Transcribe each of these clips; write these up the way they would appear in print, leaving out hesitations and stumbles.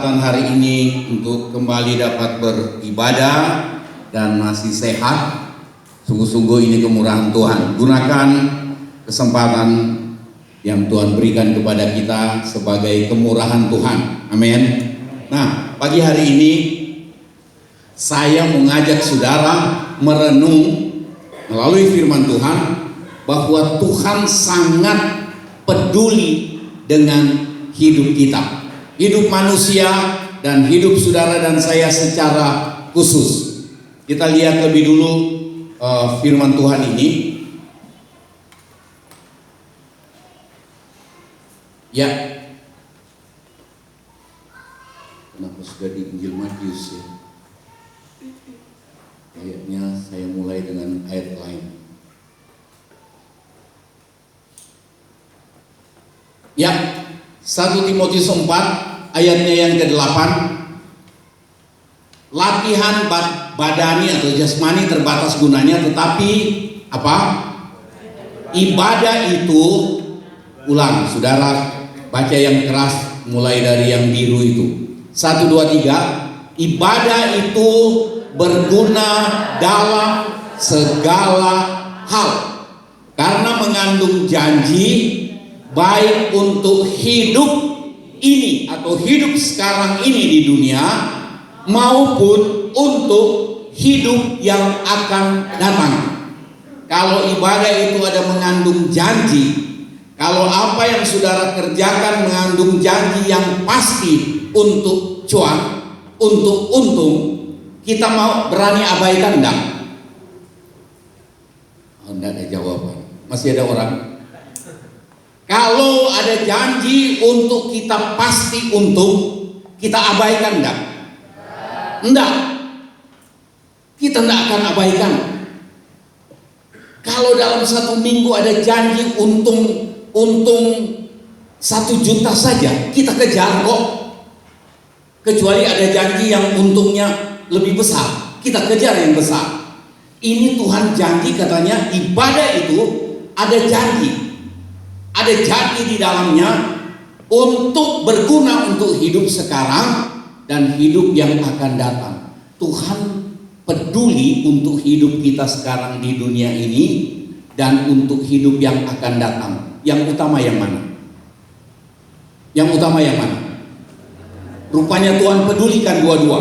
kesempatan hari ini untuk kembali dapat beribadah dan masih sehat. Sungguh-sungguh ini kemurahan Tuhan. Gunakan kesempatan yang Tuhan berikan kepada kita sebagai kemurahan Tuhan. Amin. Nah, pagi hari ini saya mengajak saudara merenung melalui firman Tuhan bahwa Tuhan sangat peduli dengan hidup kita, hidup manusia dan hidup saudara dan saya secara khusus. Kita lihat lebih dulu firman Tuhan ini. Ya, kenapa sudah di Injil Matius ya? Kayaknya saya mulai dengan ayat lain. Ya, 1 Timotius 4 ayatnya yang ke-8. Latihan badani atau jasmani terbatas gunanya, tetapi apa? Ibadah itu, ulang saudara, baca yang keras mulai dari yang biru itu. 1, 2, 3. Ibadah itu berguna dalam segala hal karena mengandung janji baik untuk hidup ini atau hidup sekarang ini di dunia maupun untuk hidup yang akan datang. Kalau ibadah itu ada mengandung janji, kalau apa yang saudara kerjakan mengandung janji yang pasti untuk cuan, untuk untung, kita mau berani abaikan enggak? Oh, enggak ada jawaban. Masih ada orang? Kalau ada janji untuk kita pasti untung, kita abaikan enggak? Enggak. Kita enggak akan abaikan. Kalau dalam satu minggu ada janji untung 1 juta saja, kita kejar kok. Kecuali ada janji yang untungnya lebih besar, kita kejar yang besar. Ini Tuhan janji, katanya ibadah itu ada janji. Ada janji di dalamnya untuk berguna untuk hidup sekarang dan hidup yang akan datang. Tuhan peduli untuk hidup kita sekarang di dunia ini dan untuk hidup yang akan datang. Yang utama yang mana? Yang utama yang mana? Rupanya Tuhan pedulikan dua-dua.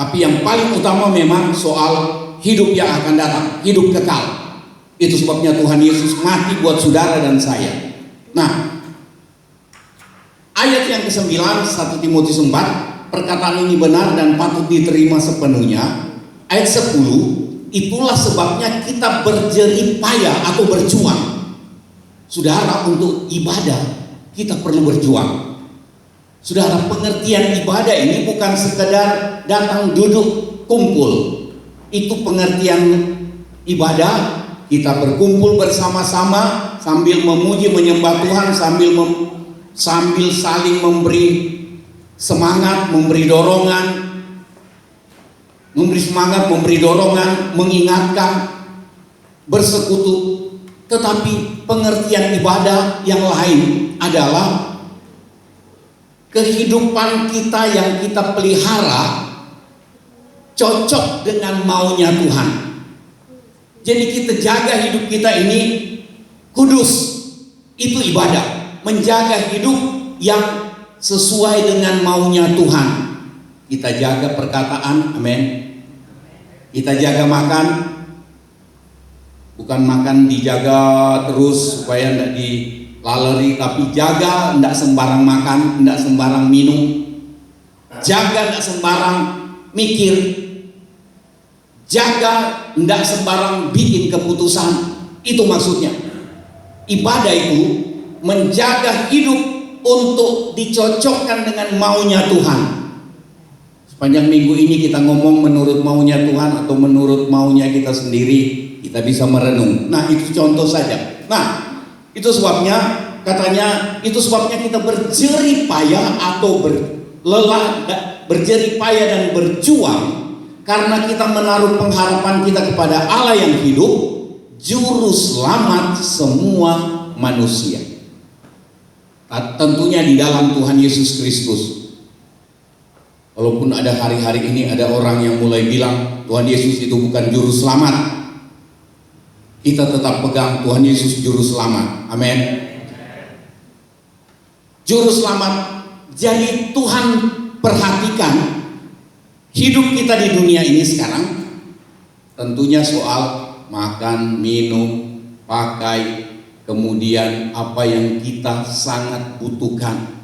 Tapi yang paling utama memang soal hidup yang akan datang, hidup kekal. Itu sebabnya Tuhan Yesus mati buat saudara dan saya. Nah, ayat yang ke-9 1 Timotius 4, perkataan ini benar dan patut diterima sepenuhnya. Ayat 10, itulah sebabnya kita berjerih payah atau berjuang. Saudara, untuk ibadah kita perlu berjuang. Saudara, pengertian ibadah ini bukan sekedar datang duduk kumpul. Itu pengertian ibadah. Kita berkumpul bersama-sama sambil memuji menyembah Tuhan, sambil saling memberi semangat, memberi dorongan, mengingatkan, bersekutu. Tetapi pengertian ibadah yang lain adalah kehidupan kita yang kita pelihara cocok dengan maunya Tuhan. Jadi kita jaga hidup kita ini kudus. Itu ibadah. Menjaga hidup yang sesuai dengan maunya Tuhan. Kita jaga perkataan, amin. Kita jaga makan. Bukan makan dijaga terus supaya tidak dilalari, tapi jaga, tidak sembarang makan, tidak sembarang minum. Jaga, tidak sembarang mikir. Jaga, tidak sembarang bikin keputusan. Itu maksudnya. Ibadah itu menjaga hidup untuk dicocokkan dengan maunya Tuhan. Sepanjang minggu ini kita ngomong menurut maunya Tuhan atau menurut maunya kita sendiri. Kita bisa merenung. Nah, itu contoh saja. Nah, itu sebabnya katanya, itu sebabnya kita berjerih payah atau berjerih payah dan berjuang. Karena kita menaruh pengharapan kita kepada Allah yang hidup, juru selamat semua manusia. Tentunya di dalam Tuhan Yesus Kristus. Walaupun ada hari-hari ini ada orang yang mulai bilang Tuhan Yesus itu bukan juru selamat, kita tetap pegang Tuhan Yesus juru selamat. Amin. Juru selamat. Jadi Tuhan perhatikan hidup kita di dunia ini sekarang, tentunya soal makan, minum, pakai, kemudian apa yang kita sangat butuhkan.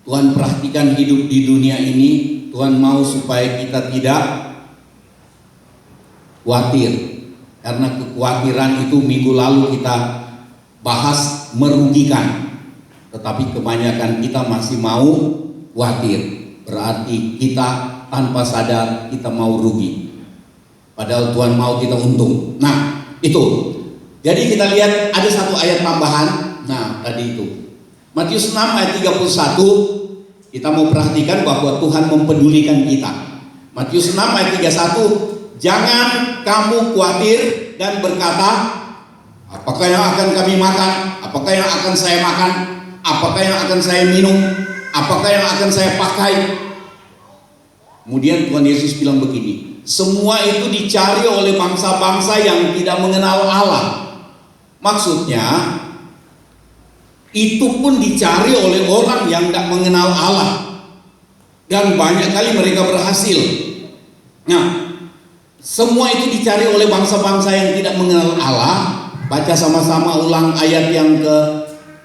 Tuhan perhatikan hidup di dunia ini. Tuhan mau supaya kita tidak khawatir, karena kekhawatiran itu minggu lalu kita bahas merugikan, tetapi kebanyakan kita masih mau khawatir. Berarti kita tanpa sadar kita mau rugi, padahal Tuhan mau kita untung. Nah itu, jadi kita lihat ada satu ayat tambahan. Nah tadi itu Matius 6 ayat 31, kita mau perhatikan bahwa Tuhan mempedulikan kita. Matius 6 ayat 31, jangan kamu khawatir dan berkata, apakah yang akan kami makan, apakah yang akan saya makan, apakah yang akan saya minum, apakah yang akan saya pakai. Kemudian Tuhan Yesus bilang begini, semua itu dicari oleh bangsa-bangsa yang tidak mengenal Allah. Maksudnya itu pun dicari oleh orang yang tidak mengenal Allah, dan banyak kali mereka berhasil. Nah, semua itu dicari oleh bangsa-bangsa yang tidak mengenal Allah. Baca sama-sama ulang ayat yang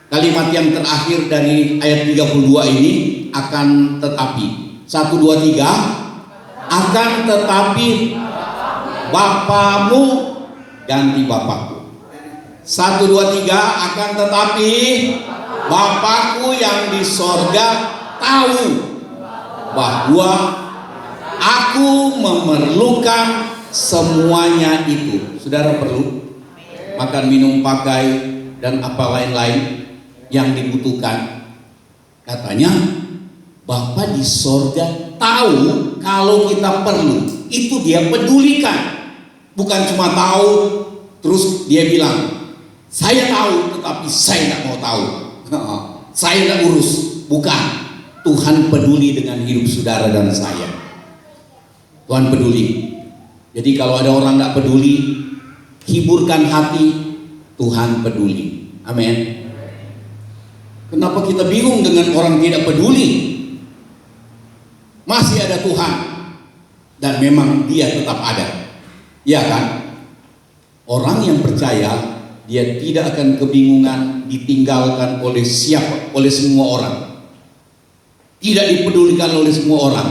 kalimat yang terakhir dari ayat 32 ini. Akan tetapi 1, 2, 3, akan tetapi Bapamu ganti Bapakku. 1, 2, 3, akan tetapi Bapakku yang di sorga tahu bahwa aku memerlukan semuanya itu. Saudara perlu makan, minum, pakai, dan apa lain-lain yang dibutuhkan. Katanya Bapa di sorga tahu kalau kita perlu. Itu dia pedulikan. Bukan cuma tahu terus dia bilang, saya tahu tetapi saya tidak mau tahu, saya tidak urus. Bukan. Tuhan peduli dengan hidup saudara dan saya. Tuhan peduli. Jadi kalau ada orang tidak peduli, hiburkan hati, Tuhan peduli. Amin. Kenapa kita bingung dengan orang tidak peduli? Masih ada Tuhan, dan memang Dia tetap ada. Ya kan? Orang yang percaya, dia tidak akan kebingungan, ditinggalkan oleh siapa, oleh semua orang. Tidak dipedulikan oleh semua orang,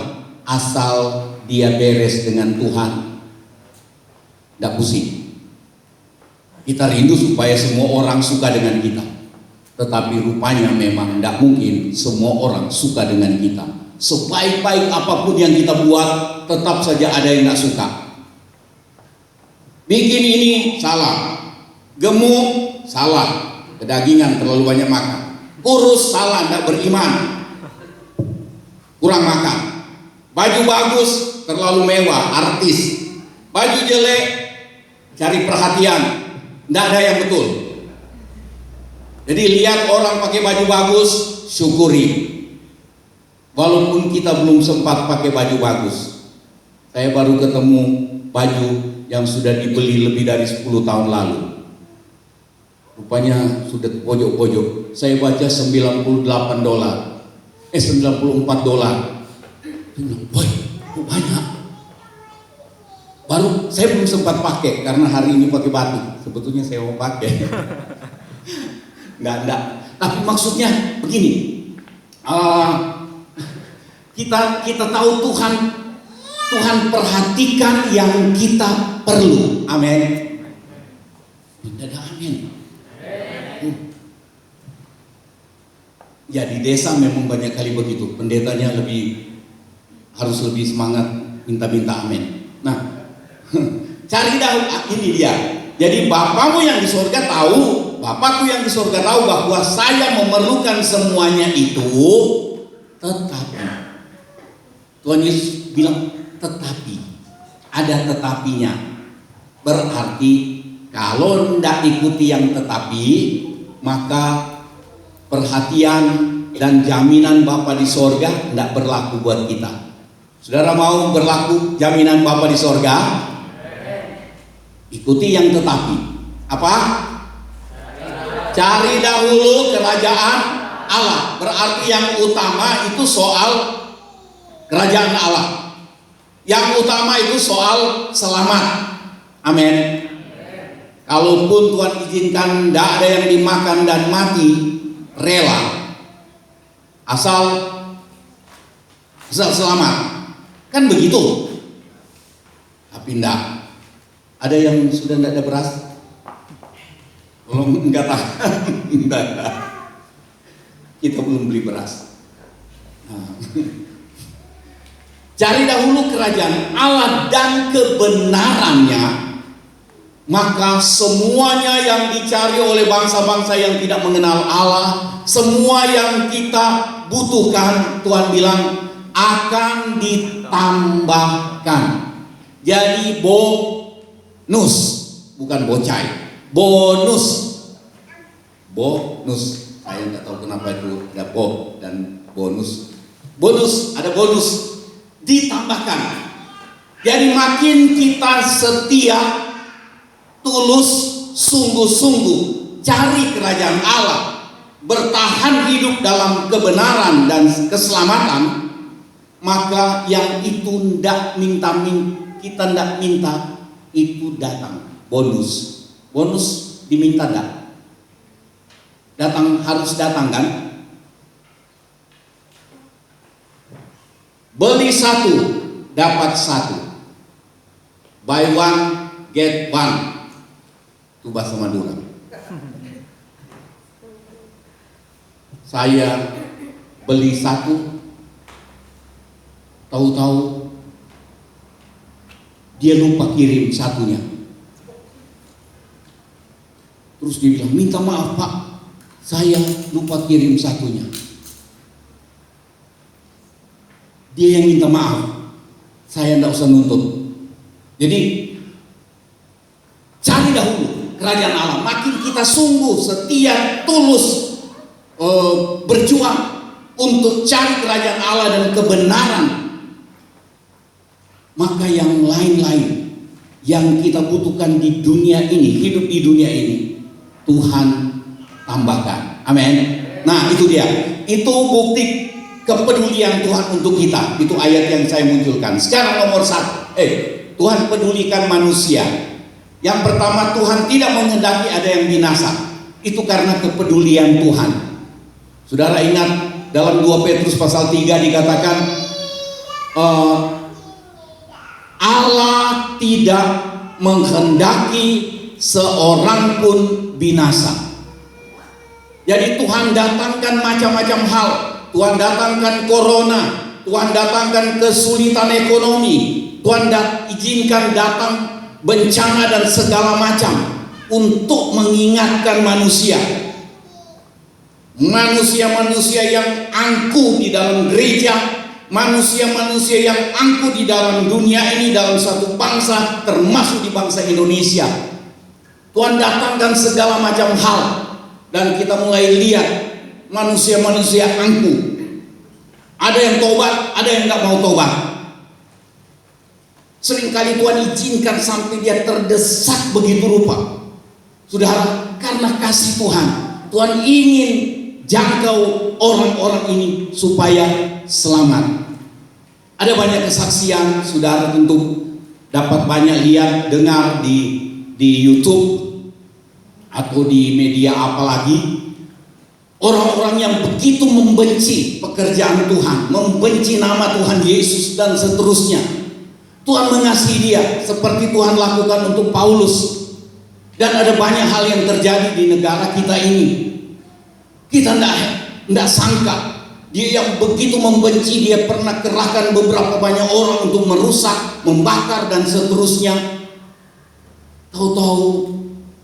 asal dia beres dengan Tuhan. Tidak pusing. Kita rindu supaya semua orang suka dengan kita, tetapi rupanya memang tidak mungkin semua orang suka dengan kita. Sebaik-baik apapun yang kita buat, tetap saja ada yang tidak suka. Bikin ini salah, gemuk salah, kedagingan terlalu banyak makan, kurus salah, tidak beriman, kurang makan, baju bagus terlalu mewah, artis, baju jelek cari perhatian, tidak ada yang betul. Jadi lihat orang pakai baju bagus, syukuri, walaupun kita belum sempat pakai baju bagus. Saya baru ketemu baju yang sudah dibeli lebih dari 10 tahun lalu. Rupanya sudah pojok-pojok. Saya baca $98, $94. Boy, banyak. Baru saya belum sempat pakai karena hari ini pakai batik. Sebetulnya saya mau pakai. Enggak. Tapi maksudnya begini. Kita tahu Tuhan perhatikan yang kita perlu. Amin. Tidak ada amin. Ya di desa memang banyak kali begitu. Pendetanya harus lebih semangat minta amin. Nah, cari tahu ini dia. Jadi Bapamu yang di surga tahu, Bapakku yang di surga tahu bahwa saya memerlukan semuanya itu. Tetapi Tuhan Yesus bilang tetapi, ada tetapinya. Berarti kalau tidak ikuti yang tetapi, maka perhatian dan jaminan Bapa di sorga tidak berlaku buat kita. Saudara mau berlaku jaminan Bapa di sorga? Ikuti yang tetapi. Apa? Cari dahulu kerajaan Allah. Berarti yang utama itu soal kerajaan Allah. Yang utama itu soal selamat. Amin. Kalaupun Tuhan izinkan tidak ada yang dimakan dan mati, rela. Asal selamat. Kan begitu. Tapi enggak. Ada yang sudah tidak ada beras? Belum, enggak tahan. Enggak. Kita belum beli beras. Nah. Cari dahulu kerajaan Allah dan kebenarannya, maka semuanya yang dicari oleh bangsa-bangsa yang tidak mengenal Allah, semua yang kita butuhkan, Tuhan bilang akan ditambahkan. Jadi bonus, bukan bocai, bonus. Saya nggak tahu kenapa itu ada bo dan bonus. Bonus, ada bonus ditambahkan. Jadi makin kita setia, tulus, sungguh-sungguh cari kerajaan Allah, bertahan hidup dalam kebenaran dan keselamatan, maka yang itu kita tidak minta itu datang. Bonus diminta tidak? Datang, harus datang kan? Beli satu dapat satu, buy one get one. Itu bahasa Madura. Saya beli satu, tahu-tahu dia lupa kirim satunya. Terus dia bilang, minta maaf Pak, saya lupa kirim satunya. Dia yang minta maaf, saya tidak usah nuntut. Jadi cari dahulu kerajaan Allah. Makin kita sungguh, setia, tulus berjuang untuk cari kerajaan Allah dan kebenaran, maka yang lain-lain yang kita butuhkan di dunia ini, hidup di dunia ini, Tuhan tambahkan. Amin. Nah itu dia, itu bukti kepedulian Tuhan untuk kita. Itu ayat yang saya munculkan. Sekarang nomor 1, Tuhan pedulikan manusia. Yang pertama, Tuhan tidak menghendaki ada yang binasa. Itu karena kepedulian Tuhan. Saudara ingat dalam 2 Petrus pasal 3 dikatakan Allah tidak menghendaki seorang pun binasa. Jadi Tuhan datangkan macam-macam hal. Tuhan datangkan corona, Tuhan datangkan kesulitan ekonomi, Tuhan izinkan datang bencana dan segala macam untuk mengingatkan manusia. Manusia-manusia yang angkuh di dalam gereja, manusia-manusia yang angkuh di dalam dunia ini, dalam satu bangsa, termasuk di bangsa Indonesia. Tuhan datangkan segala macam hal, dan kita mulai lihat manusia-manusia angkuh. Ada yang tobat, ada yang nggak mau tobat. Seringkali Tuhan izinkan sampai dia terdesak begitu rupa. Saudara, karena kasih Tuhan, Tuhan ingin jangkau orang-orang ini supaya selamat. Ada banyak kesaksian, saudara tentu dapat banyak lihat, dengar di YouTube atau di media apalagi. Orang-orang yang begitu membenci pekerjaan Tuhan, membenci nama Tuhan Yesus dan seterusnya, Tuhan mengasihi dia seperti Tuhan lakukan untuk Paulus. Dan ada banyak hal yang terjadi di negara kita ini. Kita tidak sangka dia yang begitu membenci, dia pernah kerahkan beberapa banyak orang untuk merusak, membakar dan seterusnya. Tahu-tahu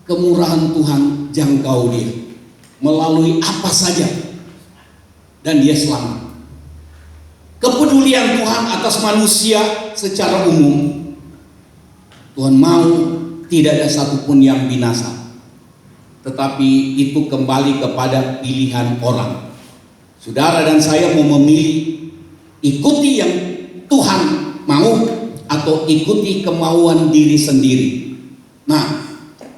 kemurahan Tuhan jangkau dia melalui apa saja, dan dia selamat. Kepedulian Tuhan atas manusia secara umum, Tuhan mau tidak ada satupun yang binasa, tetapi itu kembali kepada pilihan orang. Saudara dan saya mau memilih ikuti yang Tuhan mau atau ikuti kemauan diri sendiri. Nah,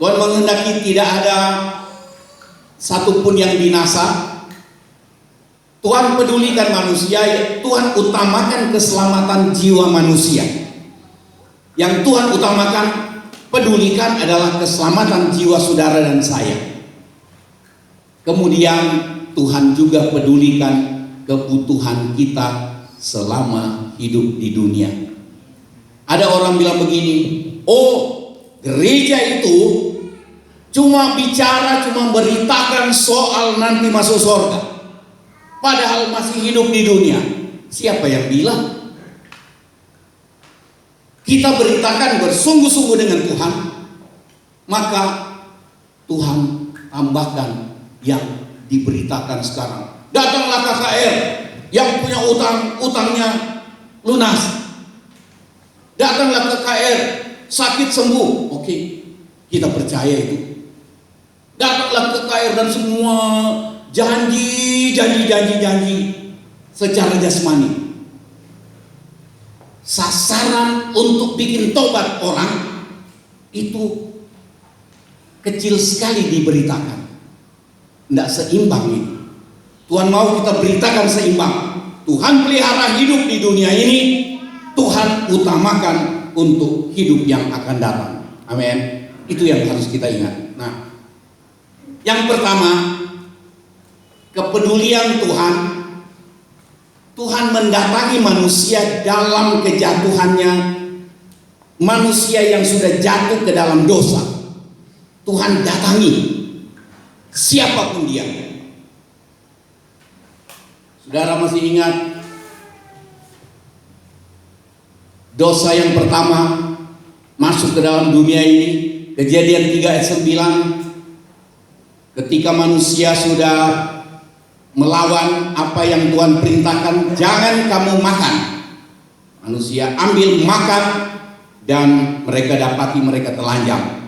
Tuhan menghendaki tidak ada satupun yang binasa. Tuhan pedulikan manusia, Tuhan utamakan keselamatan jiwa manusia. Yang Tuhan utamakan, pedulikan adalah keselamatan jiwa saudara dan saya. Kemudian Tuhan juga pedulikan kebutuhan kita selama hidup di dunia. Ada orang bilang begini, oh gereja itu cuma bicara, cuma beritakan soal nanti masuk surga, padahal masih hidup di dunia. Siapa yang bilang? Kita beritakan bersungguh-sungguh dengan Tuhan, maka Tuhan tambahkan yang diberitakan sekarang. Datanglah KKR yang punya utang, utangnya lunas. Datanglah KKR sakit sembuh. Oke, kita percaya itu. Datanglah KKR dan semua janji secara jasmani. Sasaran untuk bikin tobat orang itu kecil sekali diberitakan. Tidak seimbang ini. Tuhan mau kita beritakan seimbang. Tuhan pelihara hidup di dunia ini, Tuhan utamakan untuk hidup yang akan datang. Amin. Itu yang harus kita ingat. Nah, yang pertama, kepedulian Tuhan. Tuhan mendatangi manusia dalam kejatuhannya, manusia yang sudah jatuh ke dalam dosa. Tuhan datangi siapapun dia. Saudara masih ingat dosa yang pertama masuk ke dalam dunia ini, Kejadian 3 ayat 9, ketika manusia sudah melawan apa yang Tuhan perintahkan, jangan kamu makan. Manusia ambil makan dan mereka dapati mereka telanjang.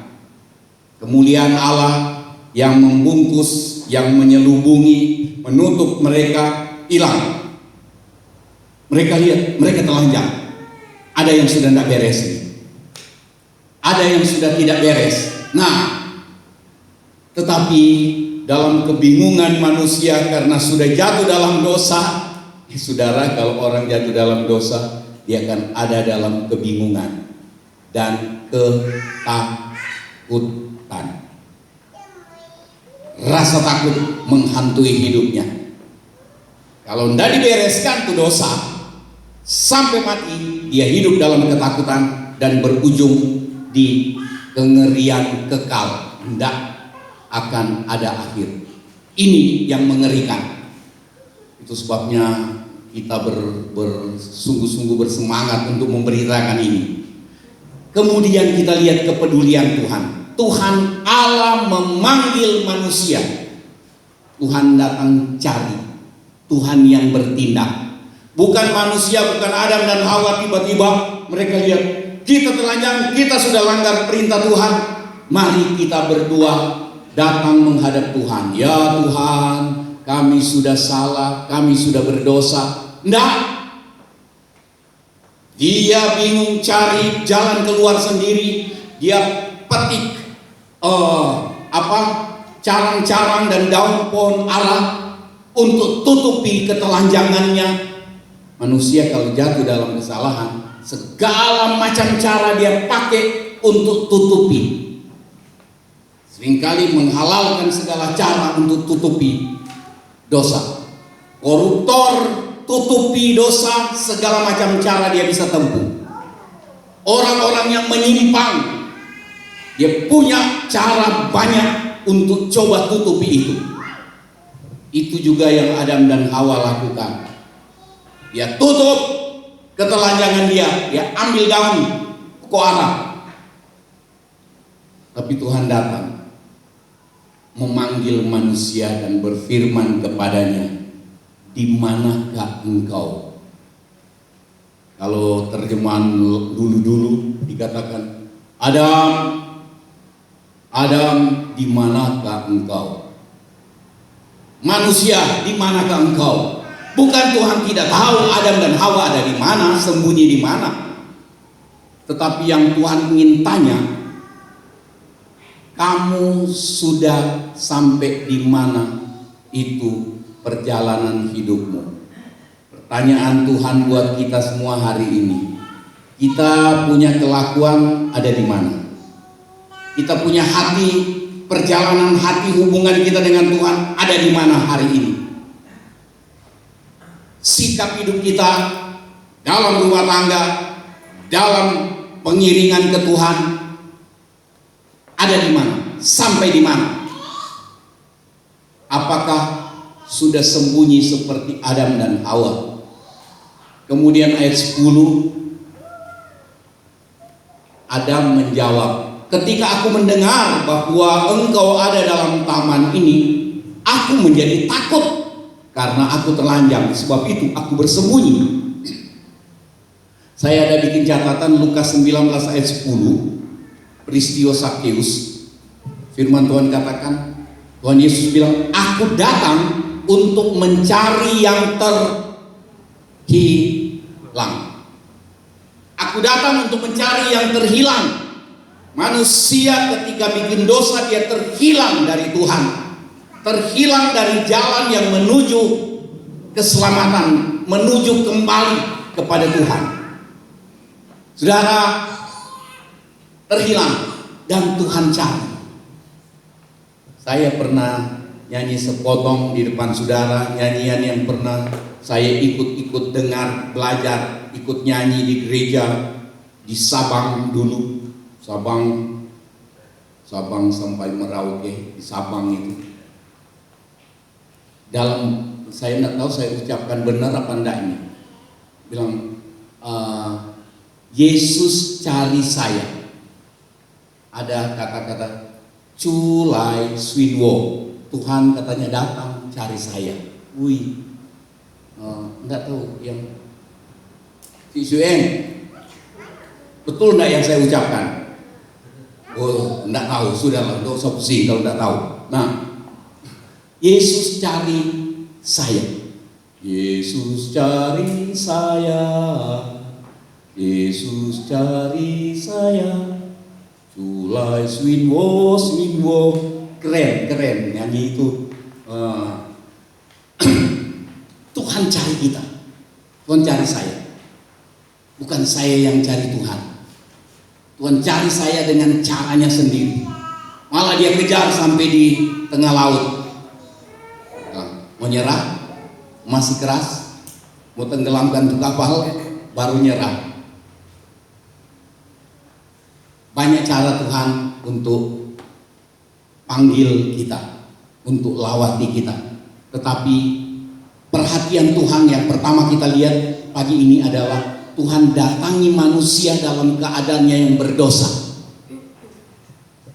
Kemuliaan Allah yang membungkus, yang menyelubungi, menutup mereka hilang. Mereka lihat, mereka telanjang. Ada yang sudah tidak beres, ada yang sudah tidak beres. Nah, tetapi dalam kebingungan manusia karena sudah jatuh dalam dosa, saudara, kalau orang jatuh dalam dosa, dia akan ada dalam kebingungan dan ketakutan. Rasa takut menghantui hidupnya. Kalau tidak dibereskan tuh dosa, sampai mati dia hidup dalam ketakutan dan berujung di kengerian kekal. Tidak akan ada akhir. Ini yang mengerikan. Itu sebabnya kita bersungguh-sungguh bersemangat untuk memberitakan ini. Kemudian kita lihat kepedulian Tuhan. Tuhan Allah memanggil manusia. Tuhan datang cari. Tuhan yang bertindak. Bukan manusia, bukan Adam dan Hawa tiba-tiba mereka lihat kita telanjang, kita sudah langgar perintah Tuhan. Mari kita berdua datang menghadap Tuhan. Ya Tuhan, kami sudah salah, kami sudah berdosa. Enggak. Dia bingung cari jalan keluar sendiri. Dia petik carang-carang dan daun pohon ara untuk tutupi ketelanjangannya. Manusia kalau jatuh dalam kesalahan, segala macam cara dia pakai untuk tutupi. Seringkali menghalalkan segala cara untuk tutupi dosa. Koruptor tutupi dosa, segala macam cara dia bisa tempuh. Orang-orang yang menyimpang, dia punya cara banyak untuk coba tutupi itu. Itu juga yang Adam dan Hawa lakukan. Dia tutup ketelanjangan dia ambil daun koara. Tapi Tuhan datang memanggil manusia dan berfirman kepadanya, di manakah engkau? Kalau terjemahan dulu dikatakan, Adam, di manakah engkau? Manusia, di manakah engkau? Bukan Tuhan tidak tahu Adam dan Hawa ada di mana, sembunyi di mana. Tetapi yang Tuhan ingin tanya, kamu sudah sampai di mana itu perjalanan hidupmu? Pertanyaan Tuhan buat kita semua hari ini. Kita punya kelakuan ada di mana? Kita punya hati, perjalanan hati, hubungan kita dengan Tuhan ada di mana hari ini? Sikap hidup kita dalam rumah tangga, dalam pengiringan ke Tuhan ada di mana? Sampai di mana? Apakah sudah sembunyi seperti Adam dan Hawa? Kemudian ayat 10, Adam menjawab, ketika aku mendengar bahwa engkau ada dalam taman ini, aku menjadi takut karena aku telanjang, sebab itu aku bersembunyi. Saya ada bikin catatan Lukas 19 ayat 10, peristiwa Zakheus. Firman Tuhan katakan, Tuhan Yesus bilang, aku datang untuk mencari yang terhilang. Aku datang untuk mencari yang terhilang. Manusia ketika bikin dosa, dia terhilang dari Tuhan, terhilang dari jalan yang menuju keselamatan, menuju kembali kepada Tuhan. Saudara, terhilang dan Tuhan cari. Saya pernah nyanyi sepotong di depan saudara, nyanyian yang pernah saya ikut-ikut dengar, belajar, ikut nyanyi di gereja di Sabang dulu. Sabang sampai Merauke, di Sabang itu. Dalam, saya tidak tahu saya ucapkan benar apa enggak ini. Bilang, Yesus cari saya. Ada kata-kata Culai Swidwo, Tuhan katanya datang cari saya. Wih, enggak tahu yang Sisuen, betul enggak yang saya ucapkan? Oh, enggak tahu, sudahlah, enggak usah pusing kalau enggak tahu. Nah, Yesus cari saya. Yesus cari saya. Yesus cari saya. Culai swinwo, swinwo. Keren nyanyi itu. Tuhan cari kita. Tuhan cari saya. Bukan saya yang cari Tuhan. Tuhan cari saya dengan caranya sendiri. Malah dia kejar sampai di tengah laut. Mau nyerah, masih keras, mau tenggelamkan tuh kapal, baru nyerah. Banyak cara Tuhan untuk panggil kita, untuk lawati kita. Tetapi perhatian Tuhan yang pertama kita lihat pagi ini adalah Tuhan datangi manusia dalam keadaannya yang berdosa.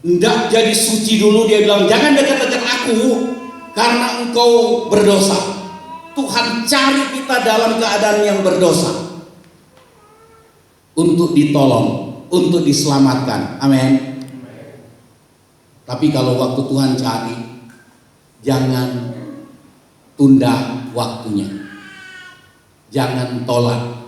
Nggak jadi suci dulu, dia bilang jangan dekat-dekat aku karena engkau berdosa. Tuhan cari kita dalam keadaan yang berdosa untuk ditolong, untuk diselamatkan. Amin. Tapi kalau waktu Tuhan cari, jangan tunda waktunya, jangan tolak.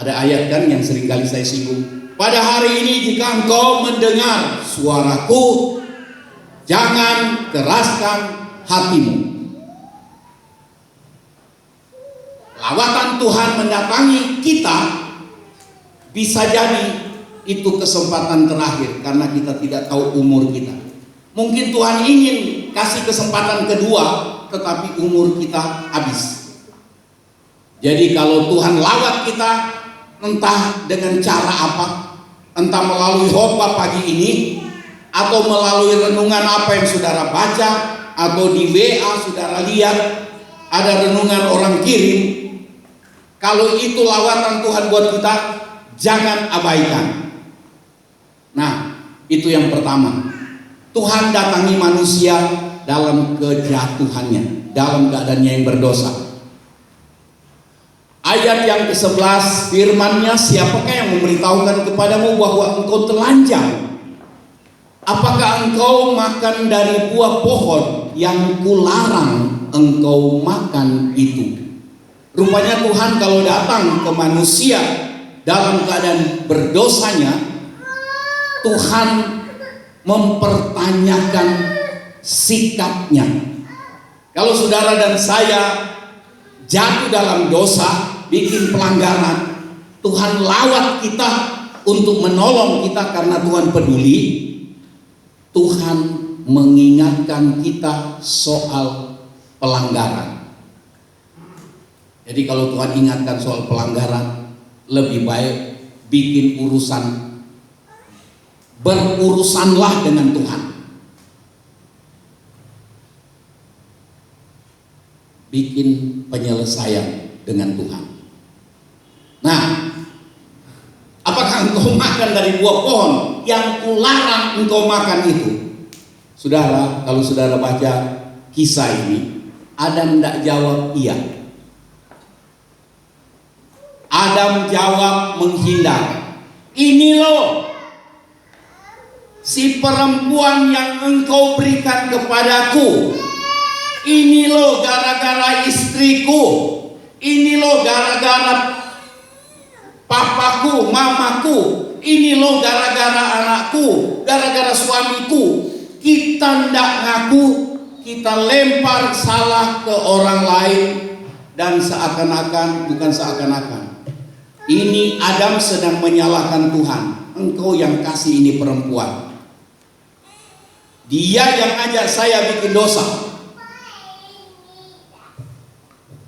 Ada ayat kan yang seringkali saya singgung. Pada hari ini jika engkau mendengar suaraku, jangan keraskan hatimu. Lawatan Tuhan mendatangi kita bisa jadi itu kesempatan terakhir karena kita tidak tahu umur kita. Mungkin Tuhan ingin kasih kesempatan kedua, tetapi umur kita habis. Jadi kalau Tuhan lawat kita, entah dengan cara apa, entah melalui khotbah pagi ini, atau melalui renungan apa yang saudara baca, atau di WA saudara lihat ada renungan orang kirim. Kalau itu lawatan Tuhan buat kita, jangan abaikan. Nah, itu yang pertama. Tuhan datangi manusia dalam kejatuhannya, dalam keadaannya yang berdosa. Ayat yang ke-11 firman-Nya, siapakah yang memberitahukan kepadamu bahwa engkau telanjang? Apakah engkau makan dari buah pohon yang kularang engkau makan itu. Rupanya Tuhan kalau datang ke manusia dalam keadaan berdosanya, Tuhan mempertanyakan sikapnya. Kalau saudara dan saya jatuh dalam dosa, bikin pelanggaran, Tuhan lawat kita untuk menolong kita karena Tuhan peduli. Tuhan mengingatkan kita soal pelanggaran. Jadi kalau Tuhan ingatkan soal pelanggaran, lebih baik bikin urusan, berurusanlah dengan Tuhan. Bikin penyelesaian dengan Tuhan. Nah, apakah engkau makan dari buah pohon yang kularang engkau makan itu? Saudara, kalau saudara baca kisah ini, Adam tidak jawab iya. Adam jawab menghindar. Ini loh si perempuan yang engkau berikan kepadaku. Ini loh gara-gara istriku. Ini loh gara-gara papaku, mamaku. Ini loh gara-gara anakku, gara-gara suamiku. Kita ndak ngaku, kita lempar salah ke orang lain. Dan seakan-akan, bukan seakan-akan, ini Adam sedang menyalahkan Tuhan. Engkau yang kasih ini perempuan, dia yang ajak saya bikin dosa.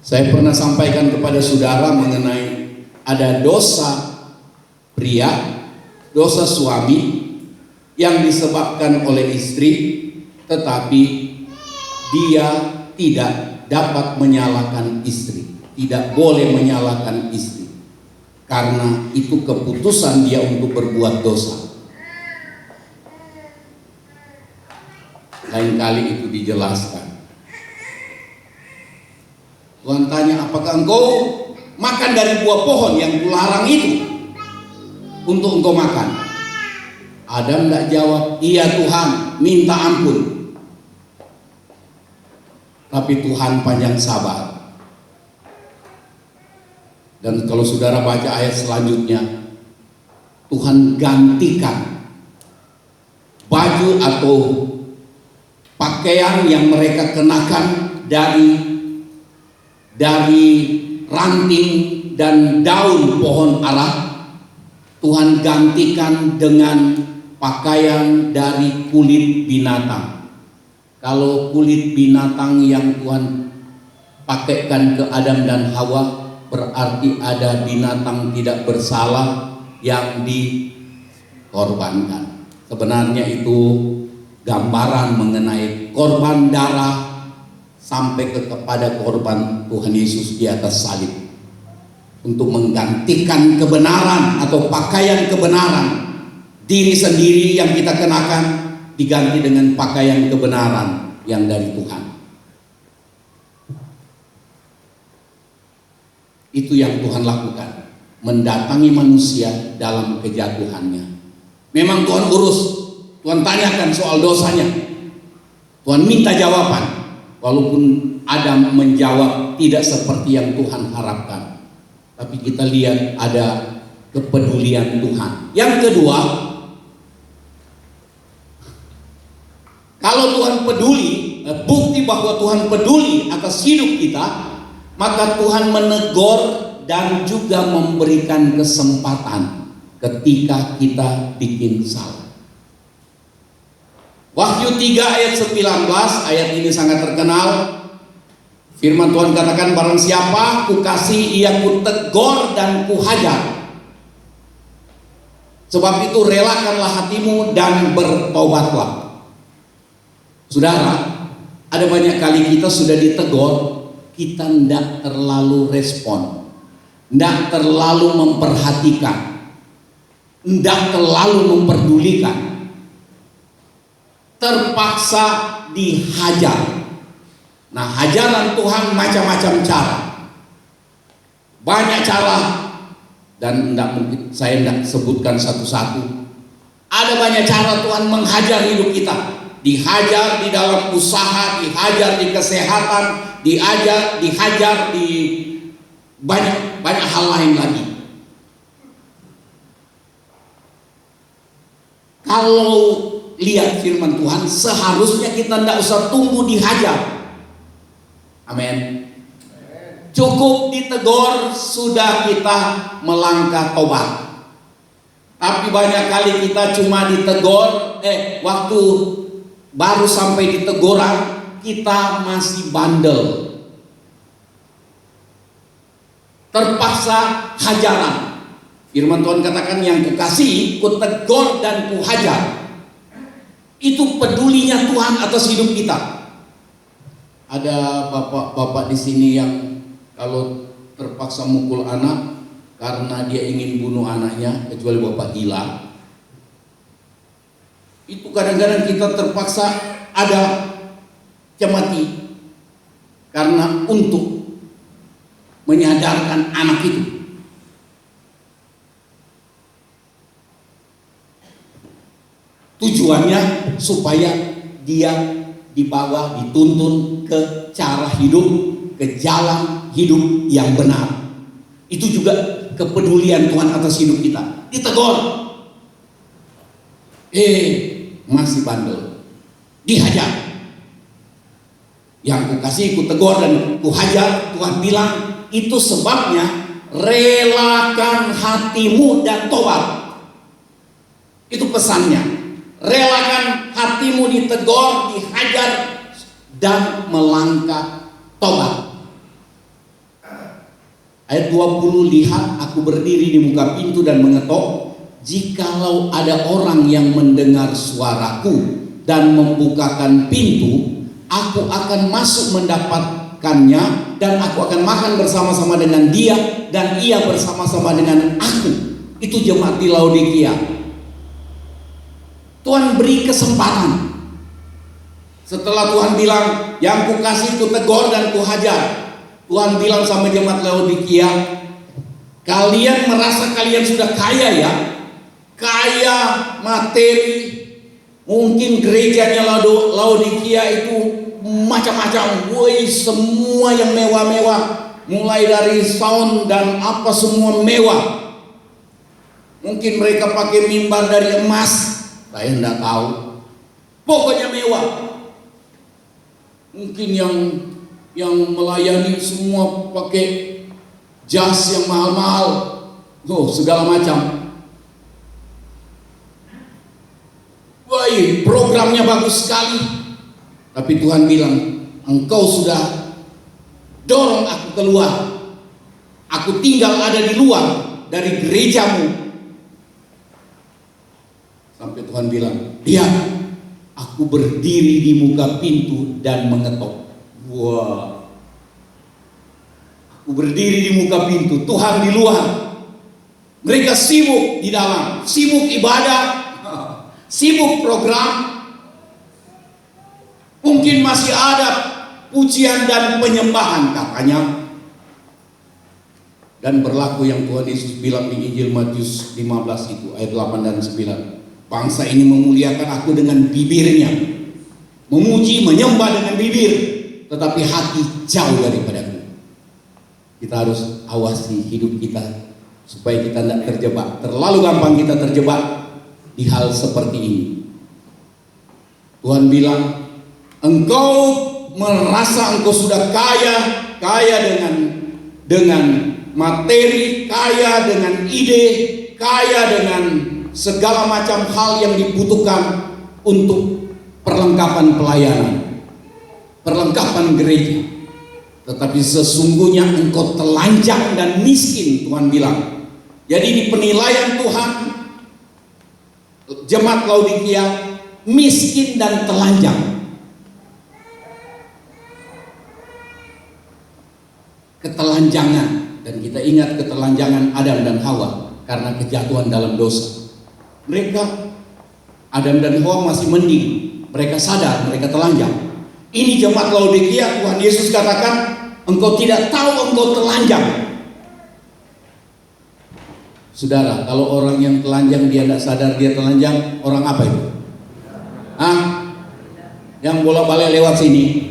Saya pernah sampaikan kepada saudara mengenai ada dosa pria, dosa suami yang disebabkan oleh istri, tetapi dia tidak dapat menyalahkan istri, tidak boleh menyalahkan istri, karena itu keputusan dia untuk berbuat dosa. Lain kali itu dijelaskan. Tuhan tanya, apakah engkau makan dari buah pohon yang kularang itu untuk engkau makan? Adam tidak jawab, iya Tuhan, minta ampun. Tapi Tuhan panjang sabar. Dan kalau saudara baca ayat selanjutnya, Tuhan gantikan baju atau pakaian yang mereka kenakan dari ranting dan daun pohon ara. Tuhan gantikan dengan pakaian dari kulit binatang. Kalau kulit binatang yang Tuhan pakaikan ke Adam dan Hawa, berarti ada binatang tidak bersalah yang dikorbankan. Sebenarnya itu gambaran mengenai korban darah sampai kepada korban Tuhan Yesus di atas salib, untuk menggantikan kebenaran atau pakaian kebenaran. Diri sendiri yang kita kenakan diganti dengan pakaian kebenaran yang dari Tuhan. Itu yang Tuhan lakukan, mendatangi manusia dalam kejatuhannya. Memang Tuhan urus, Tuhan tanyakan soal dosanya, Tuhan minta jawaban. Walaupun Adam menjawab tidak seperti yang Tuhan harapkan, tapi kita lihat ada kepedulian Tuhan. Yang kedua, kalau Tuhan peduli, bukti bahwa Tuhan peduli atas hidup kita, maka Tuhan menegur dan juga memberikan kesempatan ketika kita bikin salah. Wahyu 3 ayat 19, ayat ini sangat terkenal. Firman Tuhan katakan, barang siapa kukasih ia kutegur dan kuhajar. Sebab itu relakanlah hatimu dan bertobatlah. Saudara, ada banyak kali kita sudah ditegur, kita tidak terlalu respon, tidak terlalu memperhatikan, tidak terlalu memperdulikan. Terpaksa dihajar. Nah, hajaran Tuhan macam-macam cara, banyak cara, dan saya tidak sebutkan satu-satu. Ada banyak cara Tuhan menghajar hidup kita. Dihajar di dalam usaha, dihajar di kesehatan, diajar, dihajar, di banyak hal lain lagi. Kalau lihat firman Tuhan, seharusnya kita tidak usah tunggu dihajar. Amin. Cukup ditegur, sudah kita melangkah tobat. Tapi banyak kali kita cuma ditegur, waktu baru sampai diteguran, kita masih bandel. Terpaksa hajaran. Firman Tuhan katakan, yang kukasihi, kutegur dan kuhajar. Itu pedulinya Tuhan atas hidup kita. Ada bapak-bapak di sini yang kalau terpaksa mukul anak karena dia ingin bunuh anaknya, kecuali bapak gila. Itu kadang-kadang kita terpaksa ada cemati karena untuk menyadarkan anak itu. Tujuannya supaya dia dibawa, dituntun ke cara hidup, ke jalan hidup yang benar. Itu juga kepedulian Tuhan atas hidup kita. Ditegur, masih bandel, dihajar. Yang kukasih, kutegur dan kuhajar, Tuhan bilang, itu sebabnya relakan hatimu dan tobat. Itu pesannya. Relakan hatimu ditegur, dihajar, dan melangkah tobat. Ayat 20, lihat aku berdiri di muka pintu dan mengetok. Jikalau ada orang yang mendengar suaraku dan membukakan pintu, aku akan masuk mendapatkannya, dan aku akan makan bersama-sama dengan dia, dan ia bersama-sama dengan aku. Itu jemaat di Laodikia. Tuhan beri kesempatan. Setelah Tuhan bilang, yang kukasih kutegur dan kuhajar, Tuhan bilang sama jemaat Laodikia, kalian merasa kalian sudah kaya ya, kaya materi. Mungkin gerejanya Laodikia itu macam-macam, semua yang mewah-mewah, mulai dari sound dan apa semua mewah. Mungkin mereka pakai mimbar dari emas, saya tidak tahu. Pokoknya mewah. Mungkin yang melayani semua pakai jas yang mahal-mahal, segala macam. Baik, programnya bagus sekali. Tapi Tuhan bilang, engkau sudah dorong aku keluar. Aku tinggal ada di luar dari gerejamu. Sampai Tuhan bilang, lihat, aku berdiri di muka pintu dan mengetok. Wah, aku berdiri di muka pintu, Tuhan di luar. Mereka sibuk di dalam, sibuk ibadah, sibuk program. Mungkin masih ada pujian dan penyembahan katanya. Dan berlaku yang Tuhan Yesus bilang di Injil Matius 15 itu, ayat 8 dan 9. Bangsa ini memuliakan aku dengan bibirnya, memuji, menyembah dengan bibir, tetapi hati jauh daripadaku. Kita harus awasi hidup kita supaya kita tidak terjebak. Terlalu gampang kita terjebak di hal seperti ini. Tuhan bilang, engkau merasa engkau sudah kaya dengan materi, kaya dengan ide, kaya dengan segala macam hal yang dibutuhkan untuk perlengkapan pelayanan, perlengkapan gereja. Tetapi sesungguhnya engkau telanjang dan miskin, Tuhan bilang. Jadi di penilaian Tuhan, jemaat Laodikia miskin dan telanjang. Ketelanjangan, dan kita ingat ketelanjangan Adam dan Hawa karena kejatuhan dalam dosa. Mereka, Adam dan Hawa masih mending, mereka sadar mereka telanjang. Ini jemaat Laodikia, Tuhan Yesus katakan, engkau tidak tahu engkau telanjang. Saudara, kalau orang yang telanjang dia tidak sadar dia telanjang, orang apa itu? Yang bola balik lewat sini,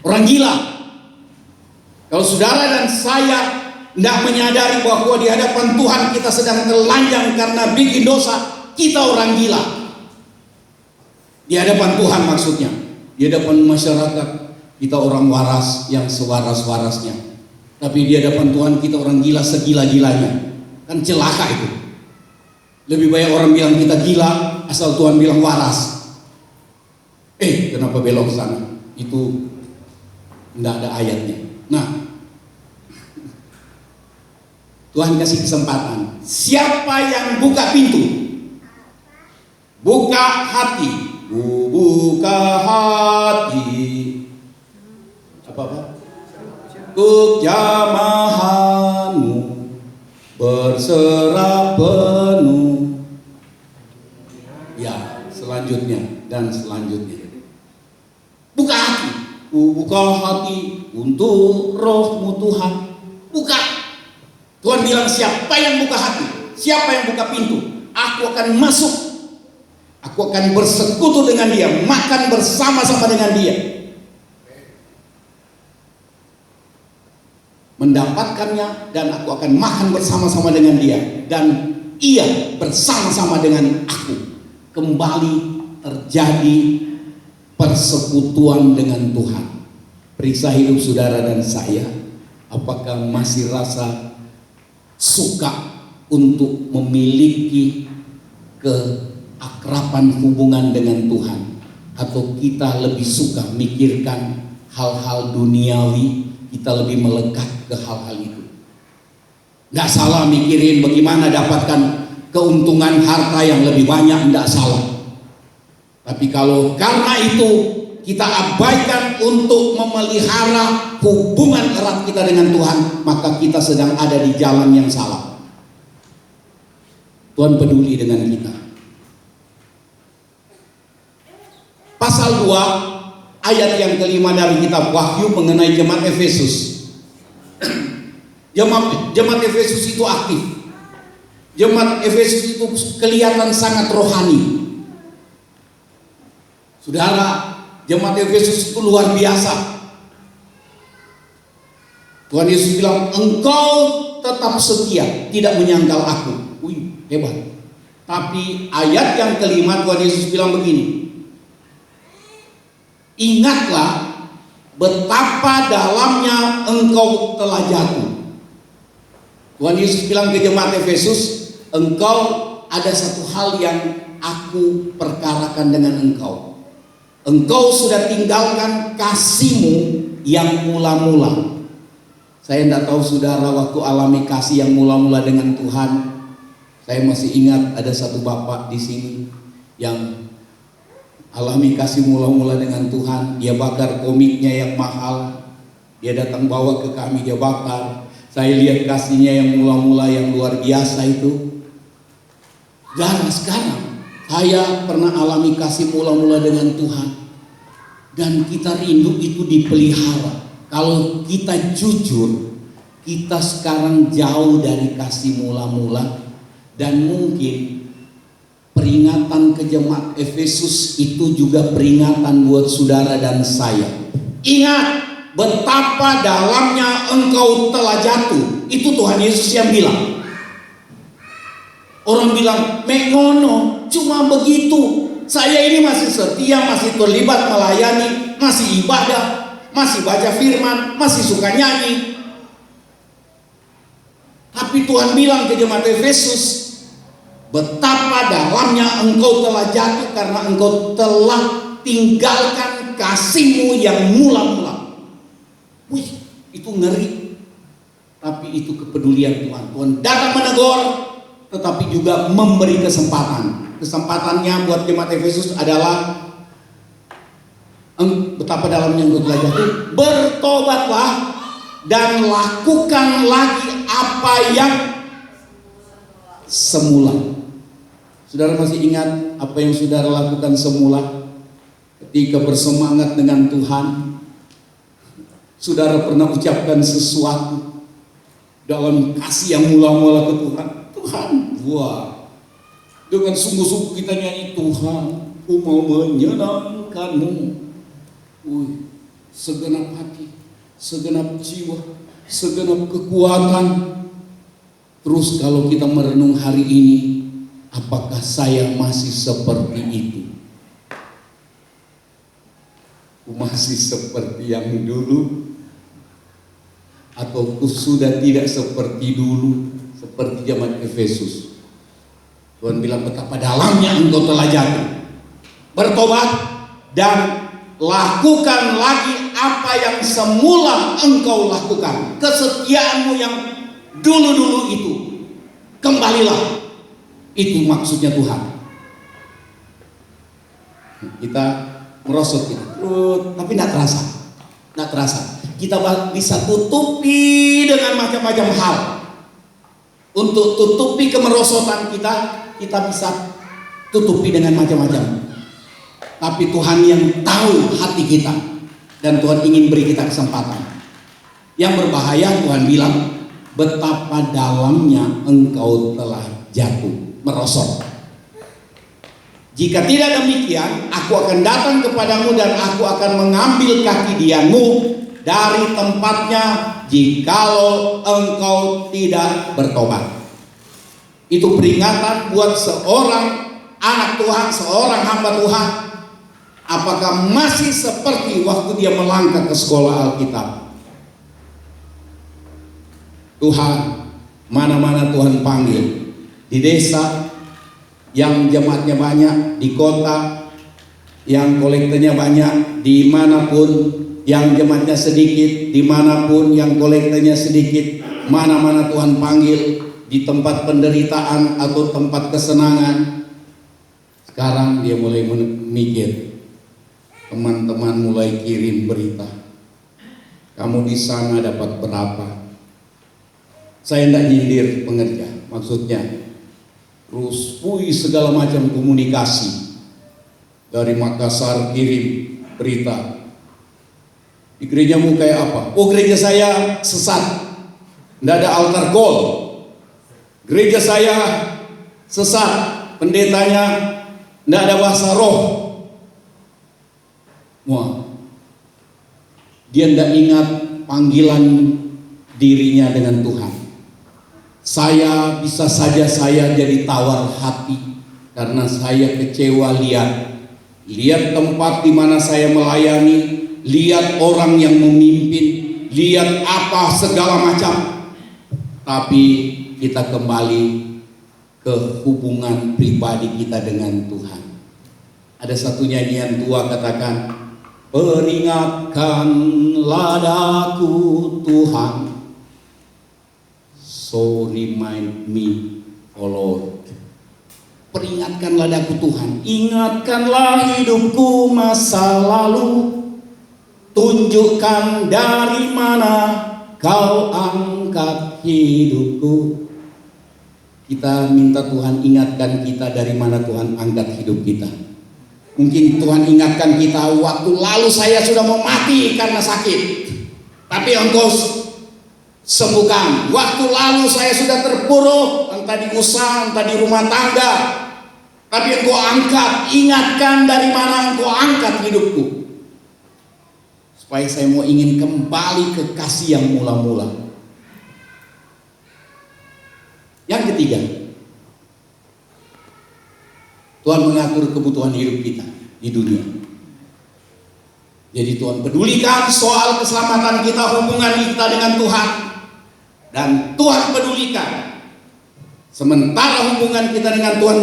orang gila. Kalau saudara dan saya tidak menyadari bahwa di hadapan Tuhan kita sedang telanjang karena bikin dosa, kita orang gila. Di hadapan Tuhan maksudnya. Di hadapan masyarakat kita orang waras yang sewaras-warasnya. Tapi di hadapan Tuhan kita orang gila segila-gilanya. Kan celaka itu. Lebih banyak orang bilang kita gila asal Tuhan bilang waras. Kenapa belok ke sana? Itu tidak ada ayatnya. Nah, Tuhan kasih kesempatan. Siapa yang buka pintu? Buka hati. Buka hati. Apa? Untuk jamahanmu berserah penuh. Ya, selanjutnya dan selanjutnya. Buka hati. Buka hati untuk rohmu Tuhan. Buka. Tuhan bilang siapa yang buka hati, siapa yang buka pintu, aku akan masuk. Aku akan bersekutu dengan dia, makan bersama-sama dengan dia. Mendapatkannya dan aku akan makan bersama-sama dengan dia. Dan ia bersama-sama dengan aku. Kembali terjadi persekutuan dengan Tuhan. Periksa hidup saudara dan saya. Apakah masih rasa suka untuk memiliki keakraban hubungan dengan Tuhan, atau kita lebih suka mikirkan hal-hal duniawi, kita lebih melekat ke hal-hal itu. Tidak salah mikirin bagaimana dapatkan keuntungan harta yang lebih banyak, tidak salah. Tapi kalau karena itu kita abaikan untuk memelihara hubungan erat kita dengan Tuhan, maka kita sedang ada di jalan yang salah. Tuhan peduli dengan kita. Pasal 2 ayat yang kelima dari kitab Wahyu mengenai jemaat Efesus. Jemaat Efesus itu aktif. Jemaat Efesus itu kelihatan sangat rohani. Saudara, jemaat Efesus itu luar biasa. Tuhan Yesus bilang, engkau tetap setia, tidak menyangkal aku. Wih, hebat. Tapi ayat yang kelima Tuhan Yesus bilang begini, ingatlah betapa dalamnya engkau telah jatuh. Tuhan Yesus bilang ke jemaat Efesus, engkau ada satu hal yang aku perkarakan dengan engkau. Engkau sudah tinggalkan kasihmu yang mula-mula. Saya tidak tahu saudara waktu alami kasih yang mula-mula dengan Tuhan. Saya masih ingat ada satu bapak di sini yang alami kasih mula-mula dengan Tuhan. Dia bakar komiknya yang mahal. Dia datang bawa ke kami, dia bakar. Saya lihat kasihnya yang mula-mula yang luar biasa itu. Dan sekarang saya pernah alami kasih mula-mula dengan Tuhan. Dan kita rindu itu dipelihara. Kalau kita jujur, kita sekarang jauh dari kasih mula-mula. Dan mungkin peringatan ke jemaat Efesus itu juga peringatan buat saudara dan saya. Ingat betapa dalamnya engkau telah jatuh. Itu Tuhan Yesus yang bilang. Orang bilang, mengono, cuma begitu. Saya ini masih setia, masih terlibat melayani, masih ibadah, masih baca firman, masih suka nyanyi. Tapi Tuhan bilang ke jemaat Efesus, betapa dalamnya engkau telah jatuh karena engkau telah tinggalkan kasihmu yang mula-mula. Wih, itu ngeri. Tapi itu kepedulian Tuhan. Tuhan datang menegur, tetapi juga memberi kesempatan. Kesempatannya buat jemaat Efesus adalah betapa dalamnya engkau telah jatuh, bertobatlah dan lakukan lagi apa yang semula. Saudara masih ingat apa yang saudara lakukan semula ketika bersemangat dengan Tuhan? Saudara pernah ucapkan sesuatu dalam kasih yang mula-mula ke Tuhan. Tuhan, wah, dengan sungguh-sungguh kita nyanyi, Tuhan, ku mau menyenangkanmu. Segenap hati, segenap jiwa, segenap kekuatan. Terus kalau kita merenung hari ini, apakah saya masih seperti itu? Masih seperti yang dulu? Atau sudah tidak seperti dulu, seperti zaman Efesus? Tuhan bilang betapa dalamnya engkau telah jatuh. Bertobat dan lakukan lagi apa yang semula engkau lakukan. Kesetiaanmu yang dulu-dulu itu, kembalilah. Itu maksudnya Tuhan. Kita merosot gitu, tapi tidak terasa. Kita bisa tutupi dengan macam-macam hal. Untuk tutupi kemerosotan kita bisa tutupi dengan macam-macam. Tapi Tuhan yang tahu hati kita, dan Tuhan ingin beri kita kesempatan. Yang berbahaya, Tuhan bilang, betapa dalamnya engkau telah jatuh, merosot. Jika tidak demikian, aku akan datang kepadamu dan aku akan mengambil kaki dianmu dari tempatnya jikalau engkau tidak bertobat. Itu peringatan buat seorang anak Tuhan, seorang hamba Tuhan. Apakah masih seperti waktu dia melangkah ke sekolah Alkitab? Tuhan, mana-mana Tuhan panggil, di desa yang jemaatnya banyak, di kota yang kolektanya banyak, dimanapun yang jemaatnya sedikit, dimanapun yang kolektanya sedikit, mana-mana Tuhan panggil, di tempat penderitaan atau tempat kesenangan. Sekarang dia mulai mikir, teman-teman mulai kirim berita, kamu di sana dapat berapa? Saya tidak nyindir pengerja, maksudnya terus segala macam komunikasi. Dari Makassar kirim berita, di gerejamu kayak apa? Oh, gereja saya sesat, tidak ada altar call. Gereja saya sesat, pendetanya tidak ada bahasa roh. Wah, dia tidak ingat panggilan dirinya dengan Tuhan. Saya bisa saja saya jadi tawar hati karena saya kecewa lihat tempat di mana saya melayani, lihat orang yang memimpin, lihat apa segala macam. Tapi kita kembali ke hubungan pribadi kita dengan Tuhan. Ada satu nyanyian tua katakan, peringatkanlah daku Tuhan, so remind me, oh Lord. Peringatkanlah daku Tuhan, ingatkanlah hidupku masa lalu, tunjukkan dari mana kau angkat hidupku. Kita minta Tuhan ingatkan kita dari mana Tuhan angkat hidup kita. Mungkin Tuhan ingatkan kita, waktu lalu saya sudah mau mati karena sakit, tapi Engkau sembuhkan. Waktu lalu saya sudah terpuruk, entah di usaha, entah di rumah tangga, tapi Engkau angkat. Ingatkan dari mana Engkau angkat hidupku, supaya saya mau ingin kembali ke kasih yang mula-mula. Yang ketiga, Tuhan mengatur kebutuhan hidup kita di dunia. Jadi Tuhan pedulikan soal keselamatan kita, hubungan kita dengan Tuhan, dan Tuhan pedulikan. Sementara hubungan kita dengan Tuhan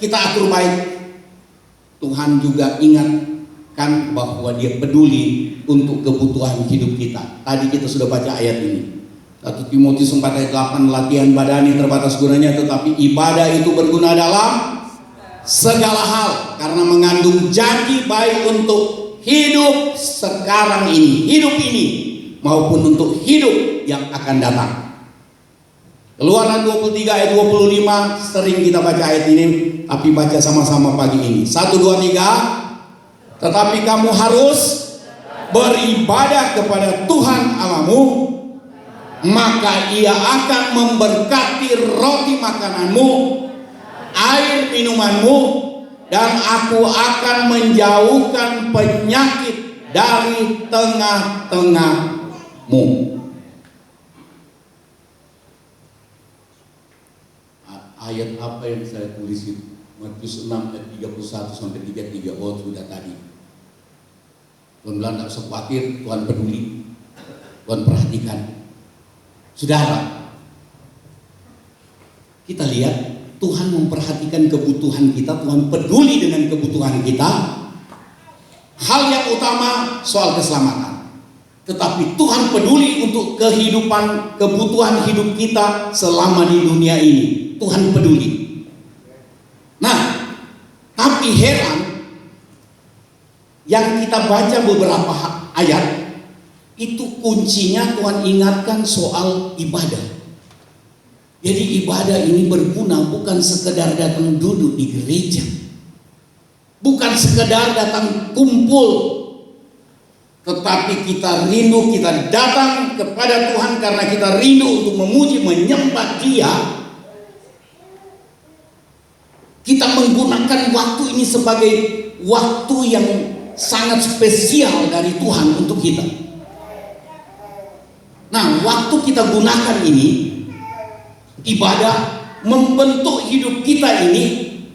kita atur baik, Tuhan juga ingatkan bahwa Dia peduli untuk kebutuhan hidup kita. Tadi kita sudah baca ayat ini, 1 Timotius 4 ayat 8, latihan badani terbatas gunanya, tetapi ibadah itu berguna dalam segala hal, karena mengandung janji baik untuk hidup sekarang ini, hidup ini, maupun untuk hidup yang akan datang. Keluaran 23 ayat 25, sering kita baca ayat ini, tapi baca sama-sama pagi ini. 1, 2, 3. Tetapi kamu harus beribadah kepada Tuhan Allahmu, maka Ia akan memberkati roti makananmu, air minumanmu, dan aku akan menjauhkan penyakit dari tengah-tengahmu. ayat apa yang saya tulis itu? Matius 6 ayat 31 sampai 33. Oh, sudah tadi. Tuhan bilang tidak usah khawatir, Tuhan peduli, Tuhan perhatikan. Saudara, kita lihat Tuhan memperhatikan kebutuhan kita, Tuhan peduli dengan kebutuhan kita. Hal yang utama soal keselamatan, tetapi Tuhan peduli untuk kehidupan, kebutuhan hidup kita selama di dunia ini. Tuhan peduli. Nah, tapi heran, yang kita baca beberapa ayat itu kuncinya Tuhan ingatkan soal ibadah. Jadi ibadah ini berguna bukan sekedar datang duduk di gereja, bukan sekedar datang kumpul, tetapi kita rindu, kita datang kepada Tuhan karena kita rindu untuk memuji, menyembah Dia. Kita menggunakan waktu ini sebagai waktu yang sangat spesial dari Tuhan untuk kita. Nah, waktu kita gunakan ini, ibadah membentuk hidup kita ini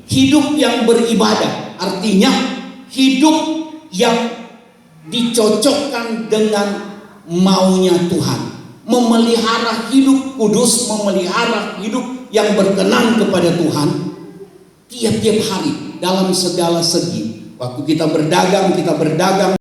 hidup yang beribadah. Artinya hidup yang dicocokkan dengan maunya Tuhan. Memelihara hidup kudus, memelihara hidup yang berkenan kepada Tuhan tiap-tiap hari dalam segala segi. Waktu kita berdagang